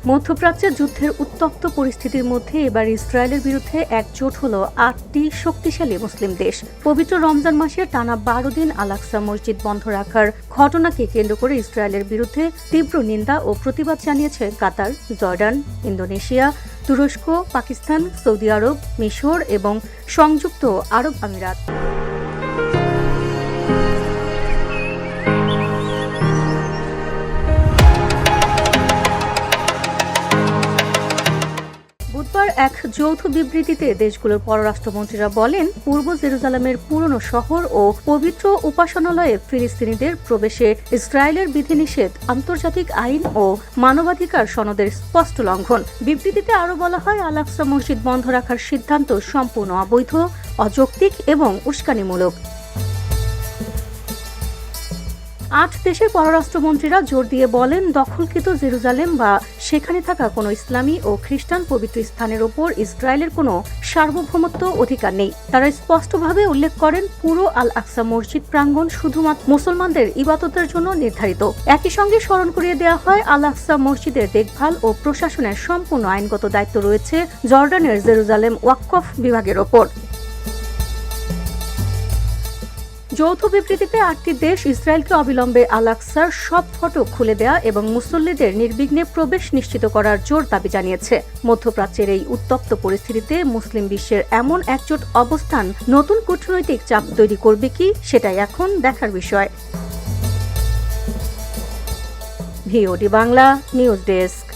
মধ্যপ্রাচ্যে যুদ্ধের উত্তপ্ত পরিস্থিতির মধ্যে এবার ইসরায়েলের বিরুদ্ধে একজোট হল ৮টি শক্তিশালী মুসলিম দেশ। পবিত্র রমজান মাসে টানা ১২ দিন আল-আকসা মসজিদ বন্ধ রাখার ঘটনাকে কেন্দ্র করে ইসরায়েলের বিরুদ্ধে তীব্র নিন্দা ও প্রতিবাদ জানিয়েছে কাতার, জর্ডান, ইন্দোনেশিয়া, তুরস্ক, পাকিস্তান, সৌদি আরব, মিশর এবং সংযুক্ত আরব আমিরাত। বুধবার এক যৌথ বিবৃতিতে দেশগুলোর পররাষ্ট্রমন্ত্রীরা বলেন, পূর্ব জেরুজালেমের পুরনো শহর ও পবিত্র উপাসনালয়ে ফিলিস্তিনিদের প্রবেশে ইসরায়েলের বিধিনিষেধ আন্তর্জাতিক আইন ও মানবাধিকার সনদের স্পষ্ট লঙ্ঘন। বিবৃতিতে আরও বলা হয়, আল-আকসা মসজিদ বন্ধ রাখার সিদ্ধান্ত সম্পূর্ণ অবৈধ, অযৌক্তিক এবং উস্কানিমূলক। ৮ দেশের পররাষ্ট্রমন্ত্রীরা জোর দিয়ে বলেন, দখলকৃত জেরুজালেম বা সেখানে থাকা কোনো ইসলামী ও খ্রিস্টান পবিত্র স্থানের ওপর ইসরায়েলের কোনো সার্বভৌমত্ব অধিকার নেই। তারা স্পষ্টভাবে উল্লেখ করেন, পুরো আল-আকসা মসজিদ প্রাঙ্গণ শুধুমাত্র মুসলমানদের ইবাদতের জন্য নির্ধারিত। একই সঙ্গে স্মরণ করিয়ে দেওয়া হয়, আল-আকসা মসজিদের দেখভাল ও প্রশাসনের সম্পূর্ণ আইনগত দায়িত্ব রয়েছে জর্ডানের জেরুজালেম ওয়াকফ বিভাগের ওপর। যৌথ বিবৃতিতে ৮টি দেশ ইসরায়েলকে অবিলম্বে আল-আকসার সব ফটক খুলে দেয়া এবং মুসল্লিদের নির্বিঘ্নে প্রবেশ নিশ্চিত করার জোর দাবি জানিয়েছে। মধ্যপ্রাচ্যের এই উত্তপ্ত পরিস্থিতিতে মুসলিম বিশ্বের এমন একজোট অবস্থান নতুন কূটনৈতিক চাপ তৈরি করবে কি, সেটাই এখন দেখার বিষয়। VOD Bangla news desk.